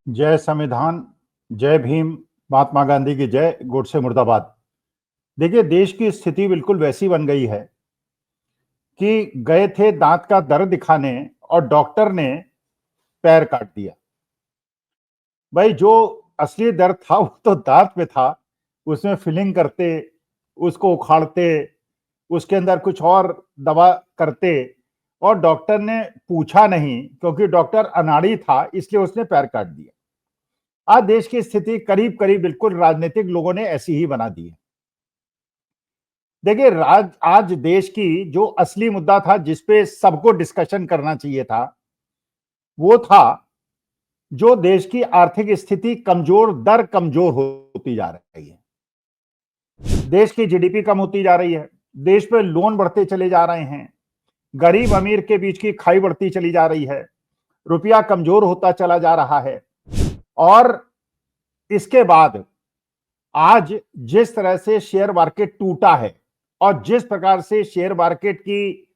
जय संविधान, जय भीम, महात्मा गांधी की जय, गोडसे मुर्दाबाद। देखिए, देश की स्थिति बिल्कुल वैसी बन गई है कि गए थे दांत का दर्द दिखाने और डॉक्टर ने पैर काट दिया। भाई, जो असली दर्द था वो तो दांत में था। उसमें फिलिंग करते, उसको उखाड़ते, उसके अंदर कुछ और दवा करते, और डॉक्टर ने पूछा नहीं, क्योंकि डॉक्टर अनाड़ी था, इसलिए उसने पैर काट दिया। आज देश की स्थिति करीब करीब बिल्कुल राजनीतिक लोगों ने ऐसी ही बना दी है। देखिए, आज देश की जो असली मुद्दा था, जिसपे सबको डिस्कशन करना चाहिए था, वो था जो देश की आर्थिक स्थिति कमजोर दर कमजोर होती जा रही है। देश की जीडीपी कम होती जा रही है, देश पे लोन बढ़ते चले जा रहे हैं, गरीब अमीर के बीच की खाई बढ़ती चली जा रही है, रुपया कमजोर होता चला जा रहा है। और इसके बाद आज जिस तरह से शेयर मार्केट टूटा है और जिस प्रकार से शेयर मार्केट की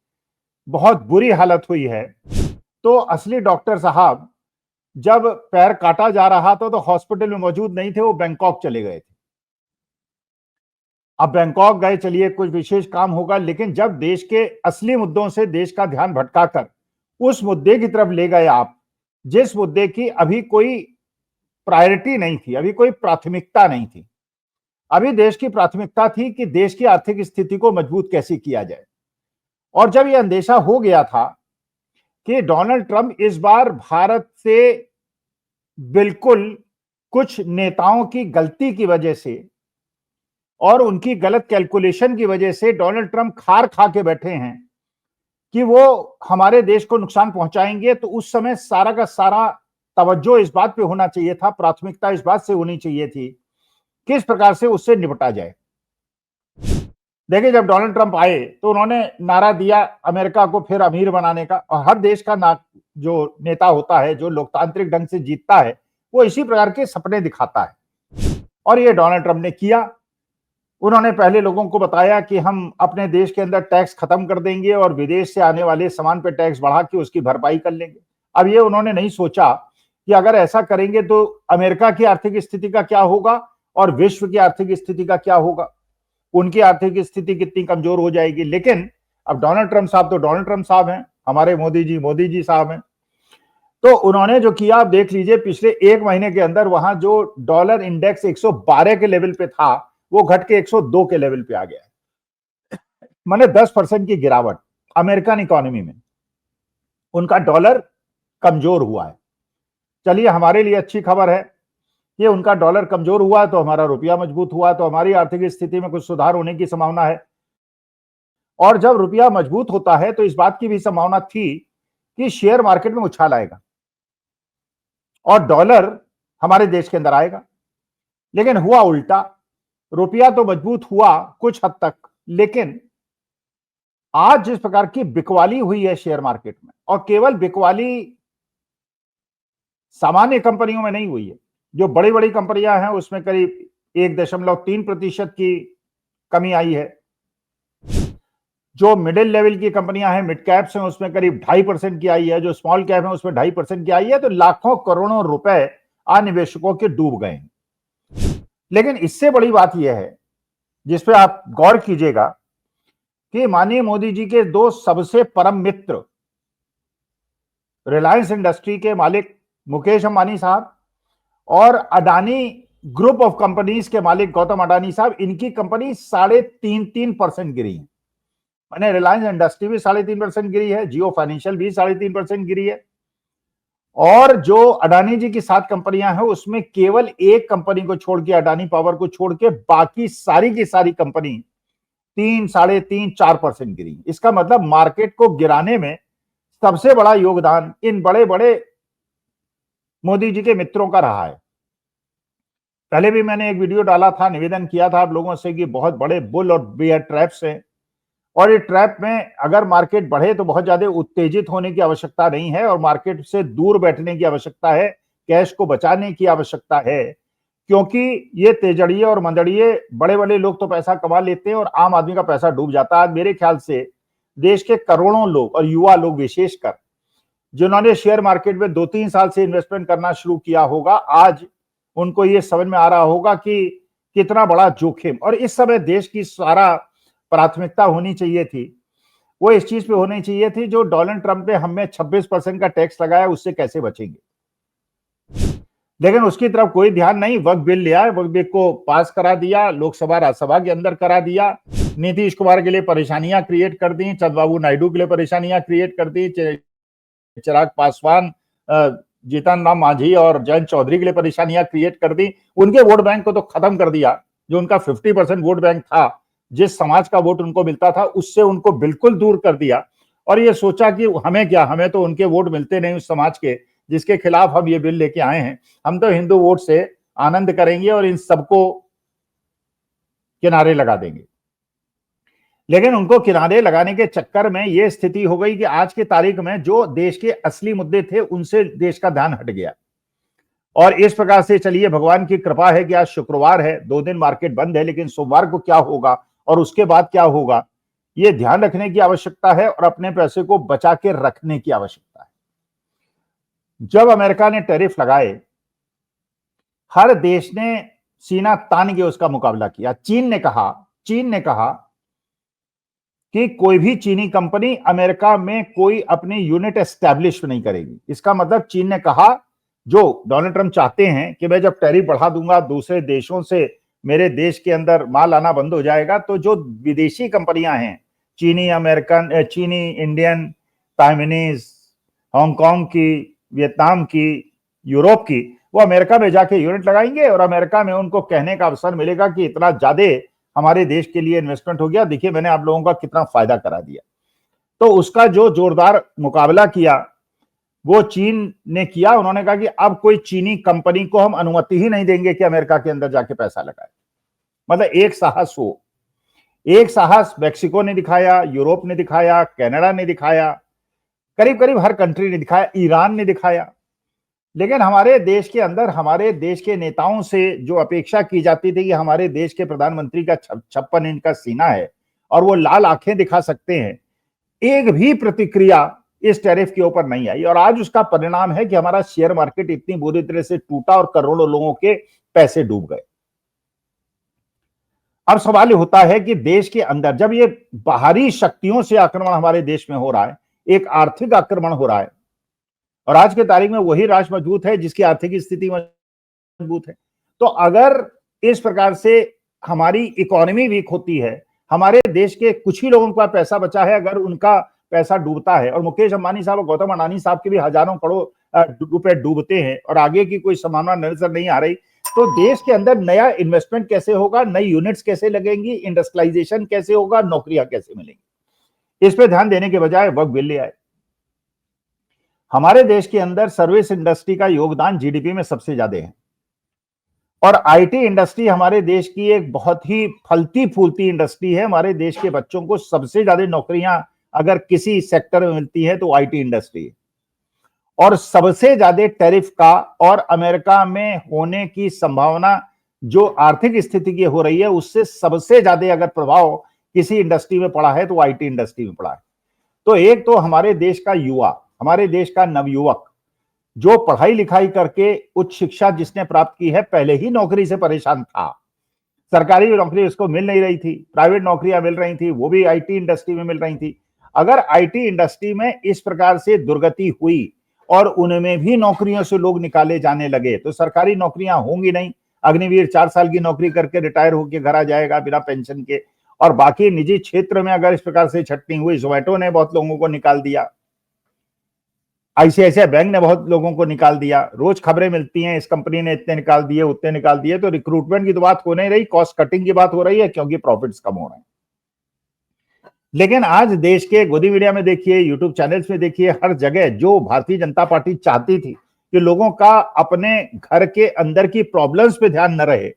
बहुत बुरी हालत हुई है, तो असली डॉक्टर साहब जब पैर काटा जा रहा था तो हॉस्पिटल में मौजूद नहीं थे, वो बैंकॉक चले गए थे। अब बैंकॉक गए, चलिए कुछ विशेष काम होगा, लेकिन जब देश के असली मुद्दों से देश का ध्यान भटकाकर उस मुद्दे की तरफ ले गए आप, जिस मुद्दे की अभी कोई प्रायोरिटी नहीं थी, अभी कोई प्राथमिकता नहीं थी। अभी देश की प्राथमिकता थी कि देश की आर्थिक स्थिति को मजबूत कैसे किया जाए। और जब यह अंदेशा हो गया था कि डोनाल्ड ट्रंप इस बार भारत से बिल्कुल कुछ नेताओं की गलती की वजह से और उनकी गलत कैलकुलेशन की वजह से डोनाल्ड ट्रंप खार खा के बैठे हैं कि वो हमारे देश को नुकसान पहुंचाएंगे, तो उस समय सारा का सारा तवज्जो इस बात पे होना चाहिए था, प्राथमिकता इस बात से होनी चाहिए थी किस प्रकार से उससे निपटा जाए। देखिए, जब डोनाल्ड ट्रंप आए तो उन्होंने नारा दिया अमेरिका को फिर अमीर बनाने का, और हर देश का जो नेता होता है, जो लोकतांत्रिक ढंग से जीतता है, वो इसी प्रकार के सपने दिखाता है, और ये डोनाल्ड ट्रंप ने किया। उन्होंने पहले लोगों को बताया कि हम अपने देश के अंदर टैक्स खत्म कर देंगे और विदेश से आने वाले सामान पे टैक्स बढ़ा के उसकी भरपाई कर लेंगे। अब ये उन्होंने नहीं सोचा कि अगर ऐसा करेंगे तो अमेरिका की आर्थिक स्थिति का क्या होगा और विश्व की आर्थिक स्थिति का क्या होगा, उनकी आर्थिक स्थिति कितनी कमजोर हो जाएगी। लेकिन अब डोनाल्ड ट्रंप साहब तो डोनाल्ड ट्रंप साहब हैं, हमारे मोदी जी साहब हैं। तो उन्होंने जो किया, आप देख लीजिए, पिछले एक महीने के अंदर वहां जो डॉलर इंडेक्स 112 के लेवल पे था, वो घट के 102 के लेवल पे आ गया है। माने 10% की गिरावट अमेरिकन इकोनॉमी में, उनका डॉलर कमजोर हुआ है। चलिए, हमारे लिए अच्छी खबर है कि उनका डॉलर कमजोर हुआ तो हमारा रुपया मजबूत हुआ, तो हमारी आर्थिक स्थिति में कुछ सुधार होने की संभावना है। और जब रुपया मजबूत होता है तो इस बात की भी संभावना थी कि शेयर मार्केट में उछाल आएगा और डॉलर हमारे देश के अंदर आएगा। लेकिन हुआ उल्टा, रुपया तो मजबूत हुआ कुछ हद तक, लेकिन आज जिस प्रकार की बिकवाली हुई है शेयर मार्केट में, और केवल बिकवाली सामान्य कंपनियों में नहीं हुई है, जो बड़ी बड़ी कंपनियां हैं उसमें करीब 1.3% की कमी आई है। जो मिडिल लेवल की कंपनियां हैं, मिड कैप्स हैं, उसमें करीब 2.5% की आई है। जो स्मॉल कैप है उसमें 2.5% की आई है। तो लाखों करोड़ों रुपए अनिवेशकों के डूब गए हैं। लेकिन इससे बड़ी बात यह है, जिसपे आप गौर कीजिएगा, कि माननीय मोदी जी के दो सबसे परम मित्र, रिलायंस इंडस्ट्री के मालिक मुकेश अंबानी साहब और अडानी ग्रुप ऑफ कंपनीज के मालिक गौतम अडानी साहब, इनकी कंपनी 3.5% गिरी है। मैंने रिलायंस इंडस्ट्री भी 3.5% गिरी है, जियो फाइनेंशियल भी 3.5% गिरी है, और जो अडानी जी की 7 कंपनियां हैं उसमें केवल एक कंपनी को छोड़ के, अडानी पावर को छोड़ के, बाकी सारी की सारी कंपनी 3, 3.5, 4% गिरी। इसका मतलब मार्केट को गिराने में सबसे बड़ा योगदान इन बड़े बड़े मोदी जी के मित्रों का रहा है। पहले भी मैंने एक वीडियो डाला था, निवेदन किया था आप लोगों से कि बहुत बड़े बुल और बेयर ट्रैप्स हैं, और ये ट्रैप में अगर मार्केट बढ़े तो बहुत ज्यादा उत्तेजित होने की आवश्यकता नहीं है, और मार्केट से दूर बैठने की आवश्यकता है, कैश को बचाने की आवश्यकता है। क्योंकि ये तेजड़िए और मंदड़िए बड़े बड़े लोग तो पैसा कमा लेते हैं और आम आदमी का पैसा डूब जाता है। मेरे ख्याल से देश के करोड़ों लोग और युवा लोग विशेषकर जिन्होंने शेयर मार्केट में 2-3 साल से इन्वेस्टमेंट करना शुरू किया होगा, आज उनको ये समझ में आ रहा होगा कि कितना बड़ा जोखिम, और इस समय देश की सारा प्राथमिकता होनी चाहिए थी, वो इस चीज पे होनी चाहिए थी जो डोनाल्ड ट्रंप ने हमें 26% का टैक्स लगाया, उससे कैसे बचेंगे। लेकिन उसकी तरफ कोई ध्यान नहीं। वक्फ बिल ले आए, वक्फ बिल को पास करा दिया, लोकसभा राज्यसभा के अंदर करा दिया, नीतीश कुमार के लिए परेशानियां क्रिएट कर दी, चंद्रबाबू नायडू के लिए परेशानियां क्रिएट कर दी, चिराग पासवान, जीतन राम मांझी और जयंत चौधरी के लिए परेशानियां क्रिएट कर दी। उनके वोट बैंक को तो खत्म कर दिया। जो उनका 50% वोट बैंक था, जिस समाज का वोट उनको मिलता था, उससे उनको बिल्कुल दूर कर दिया। और ये सोचा कि हमें क्या, हमें तो उनके वोट मिलते नहीं उस समाज के जिसके खिलाफ हम ये बिल लेके आए हैं, हम तो हिंदू वोट से आनंद करेंगे और इन सबको किनारे लगा देंगे। लेकिन उनको किनारे लगाने के चक्कर में यह स्थिति हो गई कि आज की तारीख में जो देश के असली मुद्दे थे उनसे देश का ध्यान हट गया। और इस प्रकार से चलिए, भगवान की कृपा है कि आज शुक्रवार है, 2 दिन मार्केट बंद है, लेकिन सोमवार को क्या होगा और उसके बाद क्या होगा, यह ध्यान रखने की आवश्यकता है और अपने पैसे को बचा के रखने की आवश्यकता है। जब अमेरिका ने टैरिफ लगाए, हर देश ने सीना तान के उसका मुकाबला किया। चीन ने कहा कि कोई भी चीनी कंपनी अमेरिका में कोई अपनी यूनिट एस्टैब्लिश नहीं करेगी। इसका मतलब चीन ने कहा, जो डोनाल्ड ट्रंप चाहते हैं कि मैं जब टैरिफ बढ़ा दूंगा, दूसरे देशों से मेरे देश के अंदर माल आना बंद हो जाएगा, तो जो विदेशी कंपनियां हैं, चीनी अमेरिकन, चीनी इंडियन, ताइवानीज, हांगकांग की, वियतनाम की, यूरोप की, वो अमेरिका में जाके यूनिट लगाएंगे और अमेरिका में उनको कहने का अवसर मिलेगा कि इतना ज्यादा हमारे देश के लिए इन्वेस्टमेंट हो गया, देखिए मैंने आप लोगों का कितना फायदा करा दिया। तो उसका जो जोरदार मुकाबला किया वो चीन ने किया। उन्होंने कहा कि अब कोई चीनी कंपनी को हम अनुमति ही नहीं देंगे कि अमेरिका के अंदर जाके पैसा लगाए। मतलब एक साहस मैक्सिको ने दिखाया, यूरोप ने दिखाया, कनाडा ने दिखाया, करीब करीब हर कंट्री ने दिखाया, ईरान ने दिखाया। लेकिन हमारे देश के अंदर, हमारे देश के नेताओं से जो अपेक्षा की जाती थी कि हमारे देश के प्रधानमंत्री का 56 इंच का सीना है और वो लाल आंखें दिखा सकते हैं, एक भी प्रतिक्रिया इस टैरिफ के ऊपर नहीं आई। और आज उसका परिणाम है कि हमारा शेयर मार्केट इतनी बुरी तरह से टूटा और करोड़ों लोगों के पैसे डूब गए। अब सवाल होता है कि देश के अंदर जब ये बाहरी शक्तियों से आक्रमण हमारे देश में हो रहा है, एक आर्थिक आक्रमण हो रहा है, और आज के तारीख में वही राष्ट्र मजबूत है जिसकी आर्थिक स्थिति मजबूत है। तो अगर इस प्रकार से हमारी इकोनॉमी वीक होती है, हमारे देश के कुछ ही लोगों का पैसा बचा है, अगर उनका पैसा डूबता है, और मुकेश अंबानी साहब और गौतम अडानी साहब के भी हजारों करोड़ रुपए डूबते हैं और आगे की कोई संभावना नजर नहीं आ रही, तो देश के अंदर नया इन्वेस्टमेंट कैसे होगा, नई यूनिट्स कैसे लगेंगी, इंडस्ट्रियलाइजेशन कैसे होगा, नौकरियां कैसे मिलेंगी। इस पे ध्यान देने के बजाय वक्फ बिल ले आए। हमारे देश के अंदर सर्विस इंडस्ट्री का योगदान जीडीपी में सबसे ज्यादा है, और आईटी इंडस्ट्री हमारे देश की एक बहुत ही फलती फूलती इंडस्ट्री है। हमारे देश के बच्चों को सबसे ज्यादा नौकरियां अगर किसी सेक्टर में मिलती है तो आईटी इंडस्ट्री है, और सबसे ज्यादा टैरिफ का और अमेरिका में होने की संभावना जो आर्थिक स्थिति की हो रही है, उससे सबसे ज्यादा अगर प्रभाव किसी इंडस्ट्री में पड़ा है तो आईटी इंडस्ट्री में पड़ा है। तो एक तो हमारे देश का युवा, हमारे देश का नवयुवक, जो पढ़ाई लिखाई करके उच्च शिक्षा जिसने प्राप्त की है, पहले ही नौकरी से परेशान था। सरकारी नौकरी उसको मिल नहीं रही थी, प्राइवेट नौकरियां मिल रही थी, वो भी आईटी इंडस्ट्री में मिल रही थी। अगर आईटी इंडस्ट्री में इस प्रकार से दुर्गति हुई और उनमें भी नौकरियों से लोग निकाले जाने लगे, तो सरकारी नौकरियां होंगी नहीं। अग्निवीर 4 साल की नौकरी करके रिटायर होकर घर आ जाएगा बिना पेंशन के। और बाकी निजी क्षेत्र में अगर इस प्रकार से छटनी हुई, जोमेटो ने बहुत लोगों को निकाल दिया, आईसीआईसीआई बैंक ने बहुत लोगों को निकाल दिया, रोज खबरें मिलती हैं इस कंपनी ने इतने निकाल दिए, उतने निकाल दिए। तो रिक्रूटमेंट की तो बात हो नहीं रही, कॉस्ट कटिंग की बात हो रही है, क्योंकि प्रॉफिट्स कम हो रहे हैं। लेकिन आज देश के गोदी मीडिया में देखिए, यूट्यूब चैनल्स में देखिए, हर जगह जो भारतीय जनता पार्टी चाहती थी कि लोगों का अपने घर के अंदर की प्रॉब्लम्स पे ध्यान न रहे,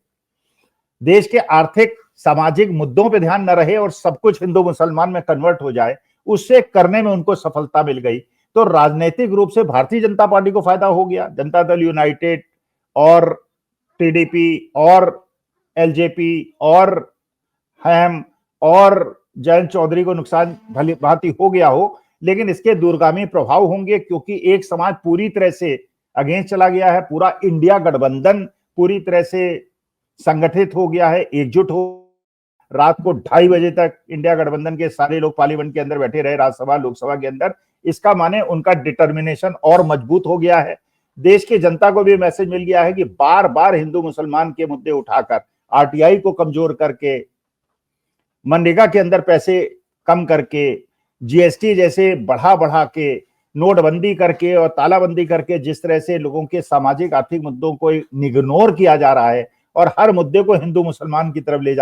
देश के आर्थिक सामाजिक मुद्दों पे ध्यान न रहे और सब कुछ हिंदू मुसलमान में कन्वर्ट हो जाए, उससे करने में उनको सफलता मिल गई। तो राजनीतिक रूप से भारतीय जनता पार्टी को फायदा हो गया। जनता दल यूनाइटेड और टीडीपी और एलजेपी और हैम और जयंत चौधरी को नुकसान भली भांति हो गया हो, लेकिन इसके दूरगामी प्रभाव होंगे, क्योंकि एक समाज पूरी तरह से अगेंस्ट चला गया है, पूरा इंडिया गठबंधन पूरी तरह से संगठित हो गया है, एकजुट हो। रात को 2:30 बजे तक इंडिया गठबंधन के सारे लोग पार्लियामेंट के अंदर बैठे रहे, राज्यसभा लोकसभा के अंदर। इसका माने उनका डिटर्मिनेशन और मजबूत हो गया है। देश की जनता को भी मैसेज मिल गया है कि बार बार हिंदू मुसलमान के मुद्दे उठाकर, आरटीआई को कमजोर करके, मनरेगा के अंदर पैसे कम करके, जीएसटी जैसे बढ़ा बढ़ा के, नोटबंदी करके और तालाबंदी करके जिस तरह से लोगों के सामाजिक आर्थिक मुद्दों को इग्नोर किया जा रहा है और हर मुद्दे को हिंदू मुसलमान की तरफ ले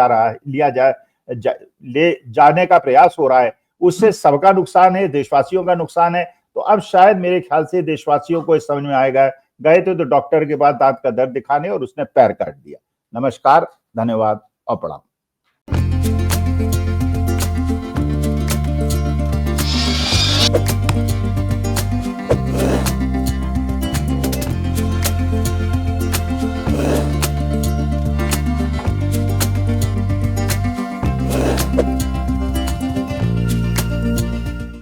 जाने का प्रयास हो रहा है, उससे सबका नुकसान है, देशवासियों का नुकसान है। तो अब शायद मेरे ख्याल से देशवासियों को इस समझ में आएगा। गए थे तो डॉक्टर के पास दांत का दर्द दिखाने और उसने पैर काट दिया। नमस्कार, धन्यवाद और प्रणाम।